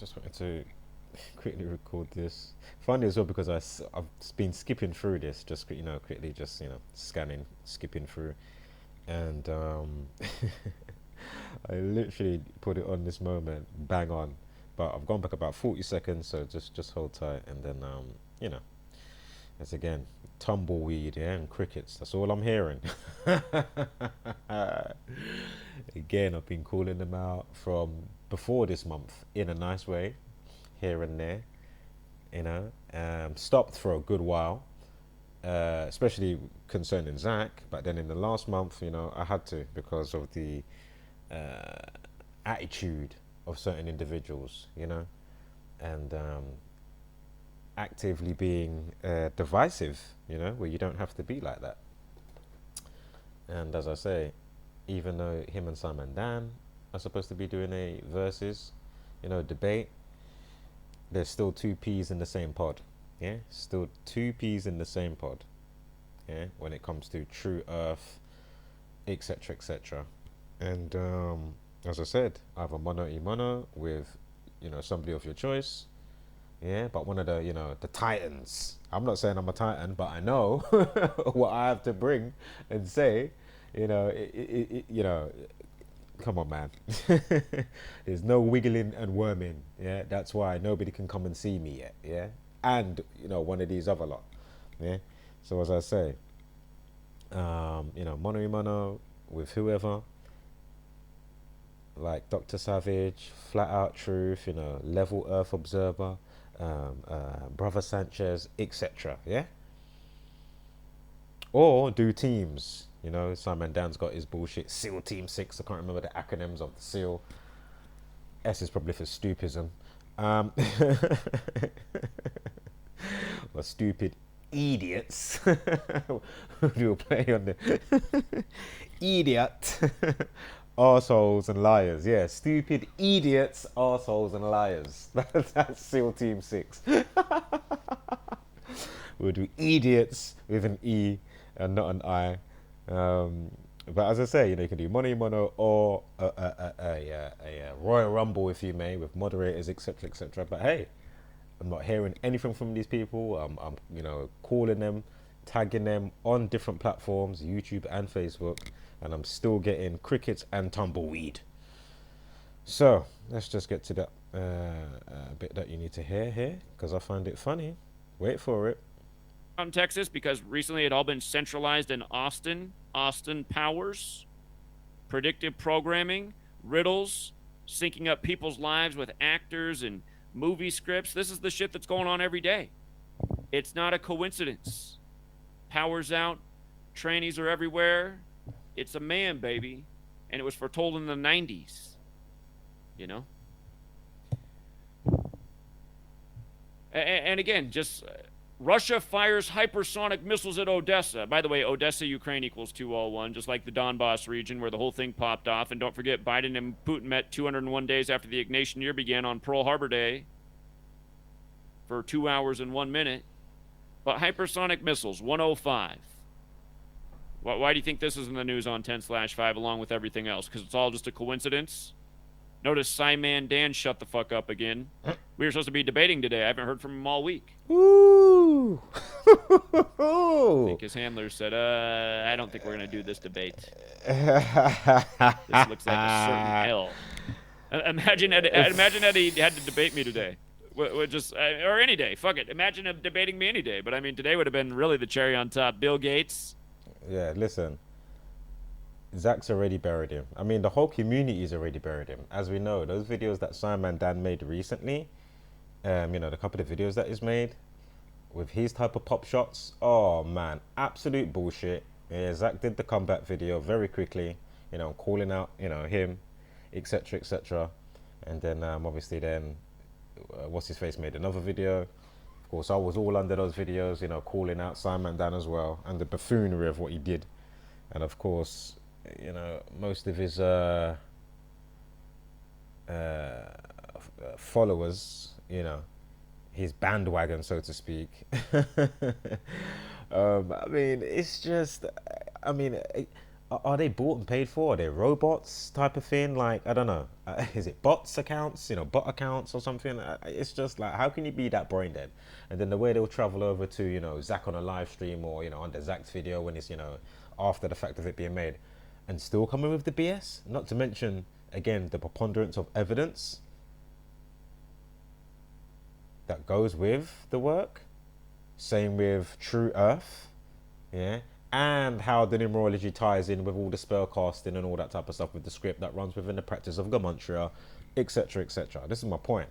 just wanted to quickly record this. Funny as well because I've been skipping through this, just quickly, just scanning, skipping through, and I literally put it on this moment, bang on. But I've gone back about 40 seconds, so just hold tight, and then you know, it's again tumbleweed, yeah, and crickets. That's all I'm hearing. Again, I've been calling them out from before this month in a nice way, here and there. Stopped for a good while, especially concerning Zach. But then in the last month, I had to because of the uh, attitude of certain individuals, and actively being divisive, where you don't have to be like that. And as I say, even though him and Simon Dan are supposed to be doing a versus, debate, there's still two peas in the same pod. Yeah, still two peas in the same pod. Yeah, when it comes to true Earth, etc., etc. And as I said, either mono e mono with, somebody of your choice. Yeah, but one of the titans. I'm not saying I'm a titan, but I know what I have to bring and say. Come on, man. There's no wiggling and worming. Yeah, that's why nobody can come and see me yet. Yeah, and one of these other lot. Yeah. So as I say, mono y mono with whoever, like Dr. Savage, Flat Out Truth, Level Earth Observer, Brother Sanchez, etc. Yeah. Or do teams. Simon Dan's got his bullshit SEAL Team 6. I can't remember the acronyms of the SEAL. S is probably for stupism. Or stupid idiots. Who will play on the idiot. Arseholes and liars. Yeah, stupid idiots, arseholes and liars. That's SEAL Team 6. We'll do idiots with an E and not an I. But as I say, you can do mono mono or a Royal Rumble if you may, with moderators, etc., etc. But hey, I'm not hearing anything from these people. I'm calling them, tagging them on different platforms, YouTube and Facebook, and I'm still getting crickets and tumbleweed. So let's just get to that bit that you need to hear here, because I find it funny. Wait for it. Texas, because recently it had all been centralized in Austin. Austin Powers, predictive programming, riddles, syncing up people's lives with actors and movie scripts. This is the shit that's going on every day. It's not a coincidence. Power's out, trannies are everywhere. It's a man, baby. And it was foretold in the 90s. And again, just Russia fires hypersonic missiles at Odessa. By the way, Odessa, Ukraine equals 201, just like the Donbass region where the whole thing popped off. And don't forget, Biden and Putin met 201 days after the Ignatian year began on Pearl Harbor Day for 2 hours and 1 minute. But hypersonic missiles, 105. Why do you think this is in the news on 10/5 along with everything else? Because it's all just a coincidence? Notice ScamManDumbarseDan shut the fuck up again. We were supposed to be debating today. I haven't heard from him all week. Ooh. I think his handler said, I don't think we're going to do this debate. This looks like a certain L. Imagine Eddie had to debate me today. Or any day. Fuck it. Imagine him debating me any day. But I mean, today would have been really the cherry on top. Bill Gates. Yeah, listen. Zach's already buried him. I mean, the whole community's already buried him. As we know, those videos that Simon Dan made recently, the couple of videos that he's made with his type of pop shots, oh man, absolute bullshit. Yeah, Zach did the comeback video very quickly, calling out, him, etc., etc. And then obviously then, what's his face made another video. Of course, I was all under those videos, calling out Simon Dan as well, and the buffoonery of what he did. And of course, most of his followers, his bandwagon, so to speak. I mean, it's just, are they bought and paid for? Are they robots type of thing? Like, I don't know. Is it bots accounts? Bot accounts or something? It's just like, how can you be that brain dead? And then the way they'll travel over to, Zach on a live stream or, under Zach's video when it's, after the fact of it being made, and still coming with the BS. Not to mention, again, the preponderance of evidence that goes with the work. Same with True Earth, yeah, and how the numerology ties in with all the spell casting and all that type of stuff with the script that runs within the practice of Gematria, etc., etc. This is my point.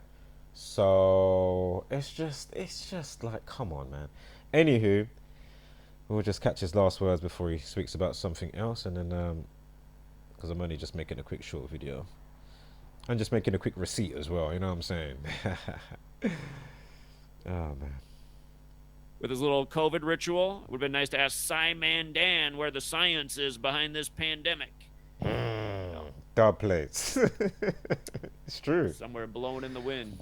So it's just like, come on, man. Anywho, we'll just catch his last words before he speaks about something else, and then because I'm only just making a quick short video. I'm just making a quick receipt as well. You know what I'm saying? Oh man. With his little COVID ritual, it would have been nice to ask ScamManDumbarseDan where the science is behind this pandemic. Dub plates. It's true. Somewhere blowing in the wind.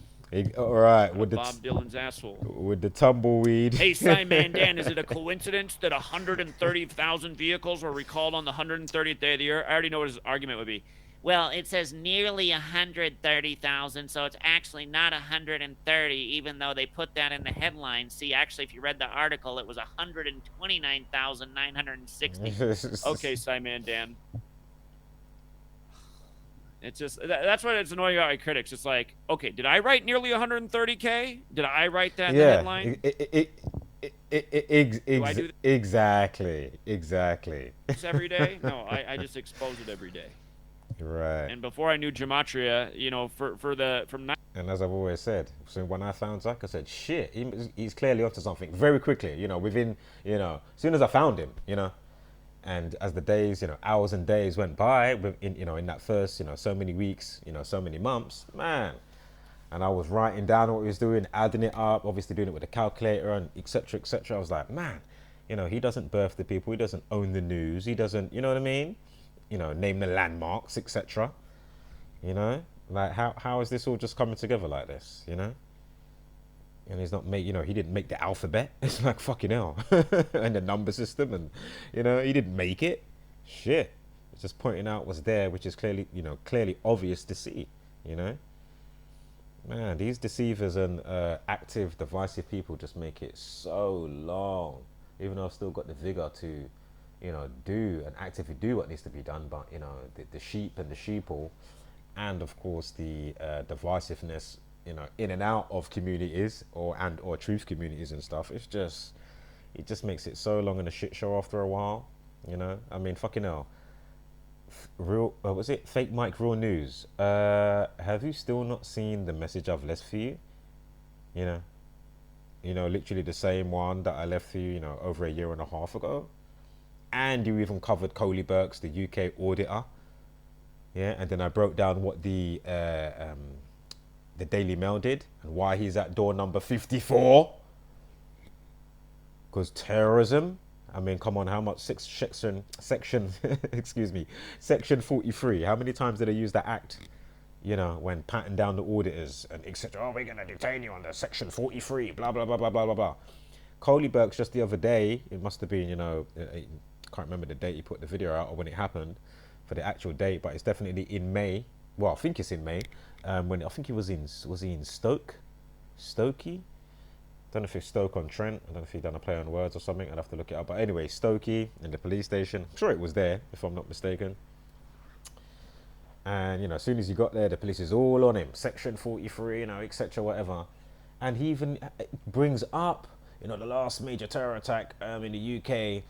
All right, with Bob Dylan's asshole. With the tumbleweed. Hey, ScamManDumbarseDan, is it a coincidence that 130,000 vehicles were recalled on the 130th day of the year? I already know what his argument would be. Well, it says nearly 130,000, so it's actually not 130, even though they put that in the headline. See, actually, if you read the article, it was 129,960. Okay, ScamManDumbarseDan. It's just, that's what it's annoying about my critics. It's like, okay, did I write nearly 130K? Did I write that in the headline? Exactly. It's every day? No, I just expose it every day. Right. And before I knew Gematria, and as I've always said, so when I found Zach, I said, shit, he's clearly onto something very quickly, within, as soon as I found him, and as the days, hours and days went by, in that first, so many weeks, so many months, man, and I was writing down what he was doing, adding it up, obviously doing it with a calculator and etc. I was like, man, he doesn't birth the people, he doesn't own the news, he doesn't, you know what I mean? Name the landmarks, etc. Like how is this all just coming together like this? And he's not he didn't make the alphabet. It's like fucking hell, and the number system, and he didn't make it. Shit, it's just pointing out what's there, which is clearly obvious to see. Man, these deceivers and active, divisive people just make it so long. Even though I've still got the vigor to do and actively do what needs to be done, but the sheep and the sheeple, and of course the divisiveness, in and out of communities or truth communities and stuff. It just makes it so long and a shit show after a while. I mean, fucking hell. Real, was it Fake Mike Real News? Have you still not seen the message I've left for you? Literally the same one that I left for you, over a year and a half ago. And you even covered Coley Burks, the UK auditor. Yeah, and then I broke down what the Daily Mail did and why he's at door number 54. Because terrorism. I mean, come on, how much section excuse me, section 43. How many times did they use that act? When patting down the auditors and etc. Oh, we're gonna detain you under section 43. Blah blah blah blah blah blah blah. Coley Burks just the other day. It must have been, can't remember the date he put the video out or when it happened for the actual date, but it's definitely in May. Well, I think it's in May. When I think was he in Stokey? Don't know if it's Stoke-on-Trent. I don't know if he done a play on words or something. I'd have to look it up. But anyway, Stokey in the police station. I'm sure it was there, if I'm not mistaken. And as soon as he got there, the police is all on him. Section 43, etc. whatever. And he even brings up, the last major terror attack in the UK.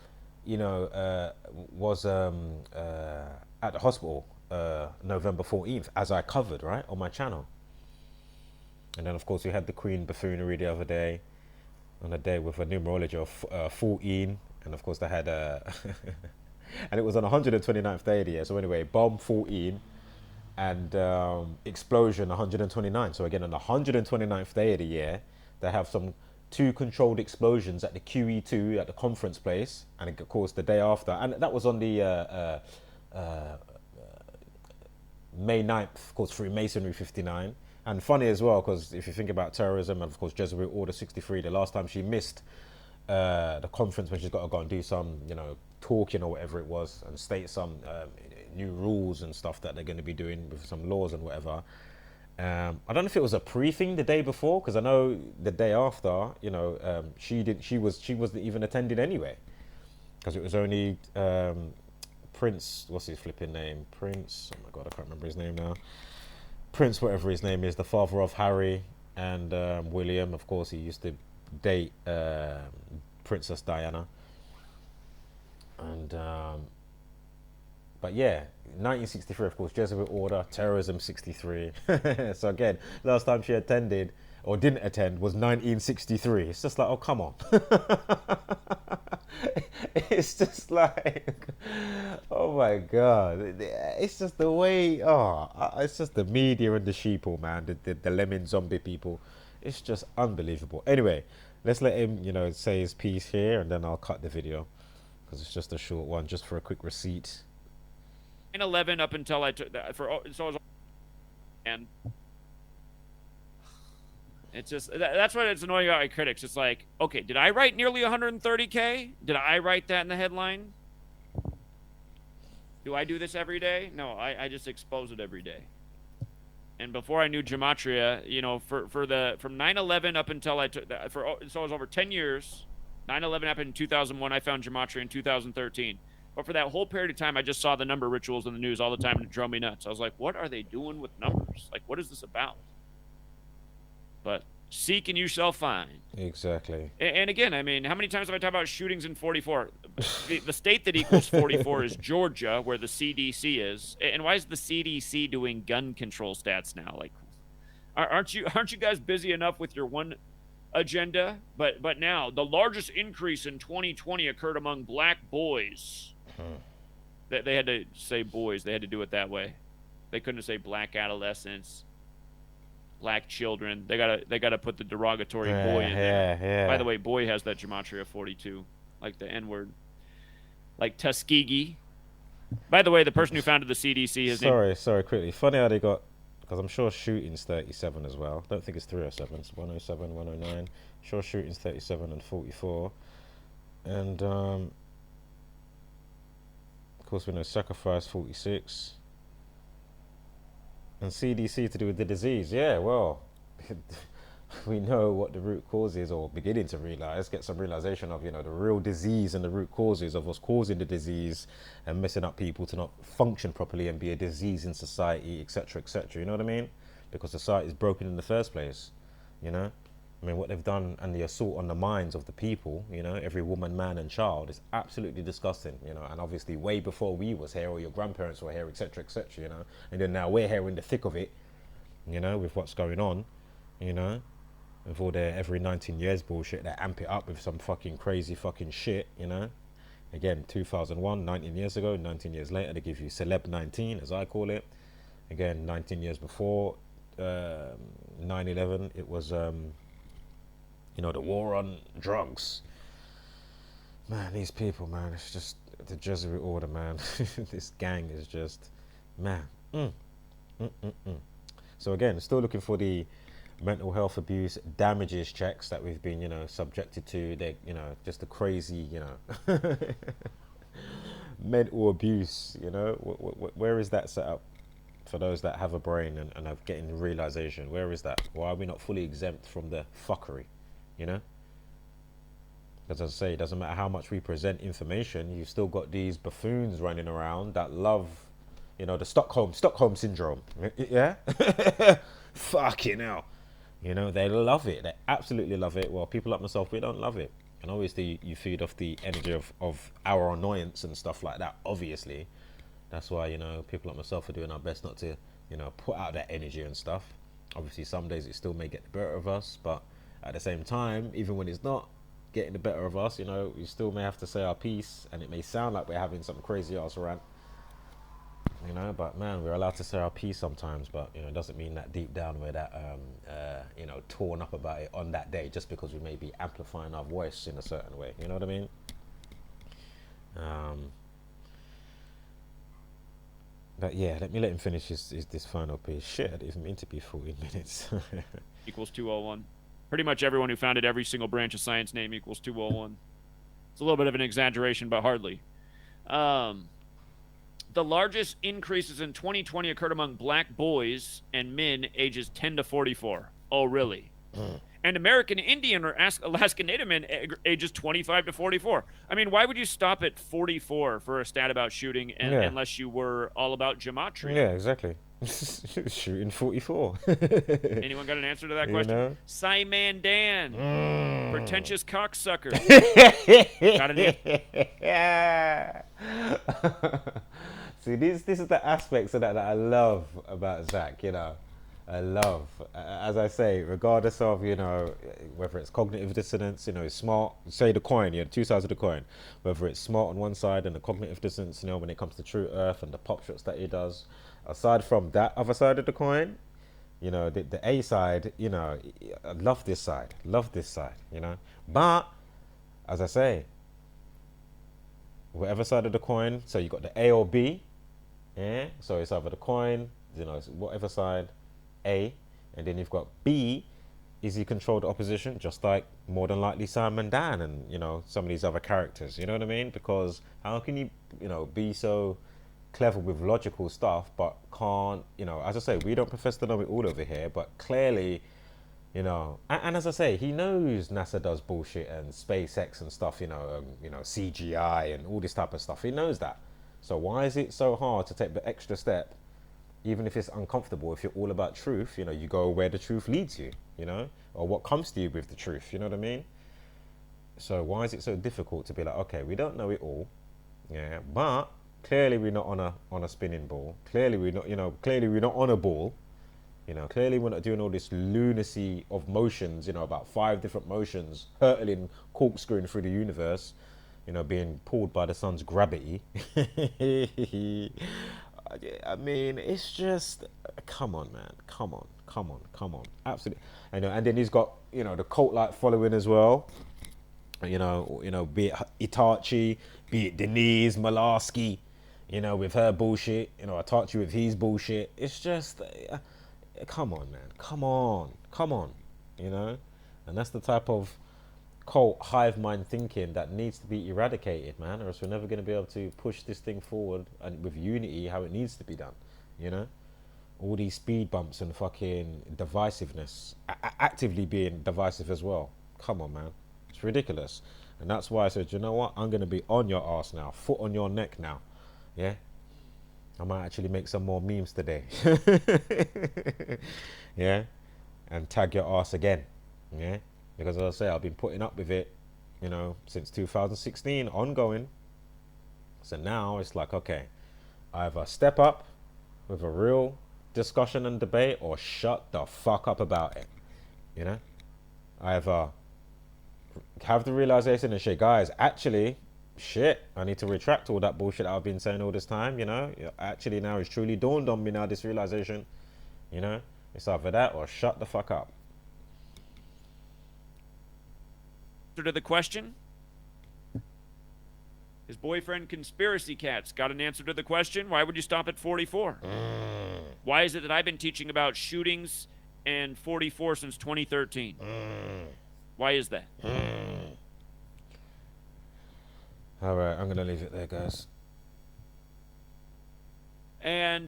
Was at the hospital November 14th, as I covered, right, on my channel. And then, of course, we had the Queen buffoonery the other day, on a day with a numerology of 14. And, of course, they had and it was on 129th day of the year. So, anyway, bomb 14 and explosion 129. So, again, on the 129th day of the year, they have some 2 controlled explosions at the QE2 at the conference place, and of course the day after, and that was on the May 9th, of course, Freemasonry 59. And funny as well, because if you think about terrorism, and of course Jesuit Order 63, the last time she missed the conference when she's got to go and do some talking or whatever it was and state some new rules and stuff that they're going to be doing with some laws and whatever. I don't know if it was a pre-thing the day before, because I know the day after, you know, she wasn't even attending anyway, because it was only Prince, what's his flipping name? Prince, oh my god, I can't remember his name now. Prince, whatever his name is, the father of Harry and William. Of course, he used to date Princess Diana. And but yeah, 1963, of course, Jesuit order, terrorism 63. So again, last time she attended or didn't attend was 1963. It's just like, oh, come on. It's just like, oh my god. It's just the way, it's just the media and the sheeple, man. The lemming zombie people. It's just unbelievable. Anyway, let's let him, you know, say his piece here, and then I'll cut the video, because it's just a short one, just for a quick receipt. 9/11 up until I took that for so I was, and it's just that's what it's annoying about my critics. It's like, okay, did I write nearly 130K? Did I write that in the headline? Do I do this every day? No, I just expose it every day. And before I knew Gematria, you know, from 9/11 up until I took that so it was over 10 years. 9/11 happened in 2001. I found Gematria in 2013. But for that whole period of time, I just saw the number rituals in the news all the time, and it drove me nuts. I was like, what are they doing with numbers? Like, what is this about? But seek and you shall find. Exactly. And again, I mean, how many times have I talked about shootings in 44? The state that equals 44 is Georgia, where the CDC is. And why is the CDC doing gun control stats now? Like, aren't you guys busy enough with your one agenda? But now, the largest increase in 2020 occurred among black boys. They had to say boys. They had to do it that way. They couldn't say black adolescents, black children. They gotta put the derogatory boy in there. Yeah. By the way, boy has that Gematria 42, like the N-word, like Tuskegee. By the way, the person who founded the CDC, Sorry, quickly. Funny how they got, because I'm sure shooting's 37 as well. Don't think it's 307. It's 107, 109. Sure, shooting's 37 and 44, and of course we know sacrifice 46, and CDC to do with the disease. Yeah, well, we know what the root cause is, or beginning to realize, get some realization of, you know, the real disease and the root causes of what's causing the disease and messing up people to not function properly and be a disease in society, etc., etc. You know what I mean? Because society is broken in the first place, you know? I mean, what they've done and the assault on the minds of the people, you know, every woman, man and child, is absolutely disgusting, you know, and obviously way before we was here or your grandparents were here, etc., etc., you know, and then now we're here in the thick of it, you know, with what's going on, you know, with all their every 19 years bullshit. They amp it up with some fucking crazy fucking shit, you know. Again, 2001, 19 years ago, 19 years later, they give you Celeb 19, as I call it. Again, 19 years before 9/11, it was, you know, the war on drugs. Man, these people, man, it's just the Jesuit order, man. This gang is just, man. So again, still looking for the mental health abuse damages checks that we've been, you know, subjected to. They, you know, just the crazy, you know, mental abuse, you know. Where is that set up for those that have a brain and are getting realization? Where is that? Why are we not fully exempt from the fuckery, you know? As I say, it doesn't matter how much we present information, you've still got these buffoons running around that love, you know, the Stockholm syndrome. Yeah? Fucking hell. You know, they love it. They absolutely love it. Well, people like myself, we don't love it. And obviously, you feed off the energy of our annoyance and stuff like that, obviously. That's why, you know, people like myself are doing our best not to, you know, put out that energy and stuff. Obviously, some days it still may get the better of us, but at the same time, even when it's not getting the better of us, you know, we still may have to say our piece, and it may sound like we're having some crazy ass rant, you know, but man, we're allowed to say our piece sometimes. But you know, it doesn't mean that deep down we're that you know, torn up about it on that day, just because we may be amplifying our voice in a certain way, you know what I mean? But yeah, let me let him finish this final piece. Shit, I didn't even mean to be 14 minutes. equals 201. Pretty much everyone who founded every single branch of science name equals 201. It's a little bit of an exaggeration, but hardly. The largest increases in 2020 occurred among black boys and men ages 10 to 44. Oh, really? And American Indian or Alaska Native men ages 25 to 44. I mean, why would you stop at 44 for a stat about shooting Yeah. unless you were all about Gematria? Yeah, exactly. Shooting 44. Anyone got an answer to that You question? know? ScamManDumbarseDan. Pretentious cocksucker. Got an See, this is the aspects of that I love about Zach, you know. I love, as I say, regardless of, you know, whether it's cognitive dissonance, you know, smart, say the coin, you know, two sides of the coin, whether it's smart on one side and the cognitive dissonance, you know, when it comes to True Earth and the pop shots that he does, aside from that other side of the coin, you know, the A side, you know, I love this side, you know. But, as I say, whatever side of the coin, so you got the A or B, yeah, so it's either the coin, you know, it's whatever side, A, and then you've got B, is he controlled the opposition, just like more than likely ScamManDumbarseDan and, you know, some of these other characters, you know what I mean? Because how can you know, be so clever with logical stuff, but can't, you know, as I say, we don't profess to know it all over here, but clearly, you know, and as I say, he knows NASA does bullshit and SpaceX and stuff, you know, CGI and all this type of stuff. He knows that. So why is it so hard to take the extra step, even if it's uncomfortable? If you're all about truth, you know, you go where the truth leads you, you know, or what comes to you with the truth. You know what I mean? So why is it so difficult to be like, okay, we don't know it all, yeah, but clearly we're not on a spinning ball. Clearly we're not, you know, clearly we're not on a ball. You know, clearly we're not doing all this lunacy of motions, you know, about 5 different motions, hurtling, corkscrewing through the universe, you know, being pulled by the sun's gravity. I mean, it's just, come on, man. Come on, come on, come on. Absolutely. I know, and then he's got, you know, the cult-like following as well. You know, be it Itachi, be it Denise Malarski, you know, with her bullshit, you know, Itachi with his bullshit. It's just, come on, man, come on, you know, and that's the type of cult hive mind thinking that needs to be eradicated, man, or else we're never going to be able to push this thing forward and with unity how it needs to be done, you know. All these speed bumps and fucking divisiveness, actively being divisive as well. Come on, man, it's ridiculous, and that's why I said, you know what, I'm going to be on your ass now, foot on your neck now, yeah. I might actually make some more memes today. Yeah. And tag your ass again. Yeah. Because as I say, I've been putting up with it, you know, since 2016, ongoing. So now it's like, okay, either step up with a real discussion and debate or shut the fuck up about it. You know? Either have the realization and say, guys, actually, shit, I need to retract all that bullshit I've been saying all this time, you know. Actually, now it's truly dawned on me now, this realization, you know. It's either that or shut the fuck up. answer to the question. His boyfriend Conspiracy Cats got an answer to the question. Why would you stop at 44? Why is it that I've been teaching about shootings and 44 since 2013? Why is that? All right, I'm going to leave it there, guys. And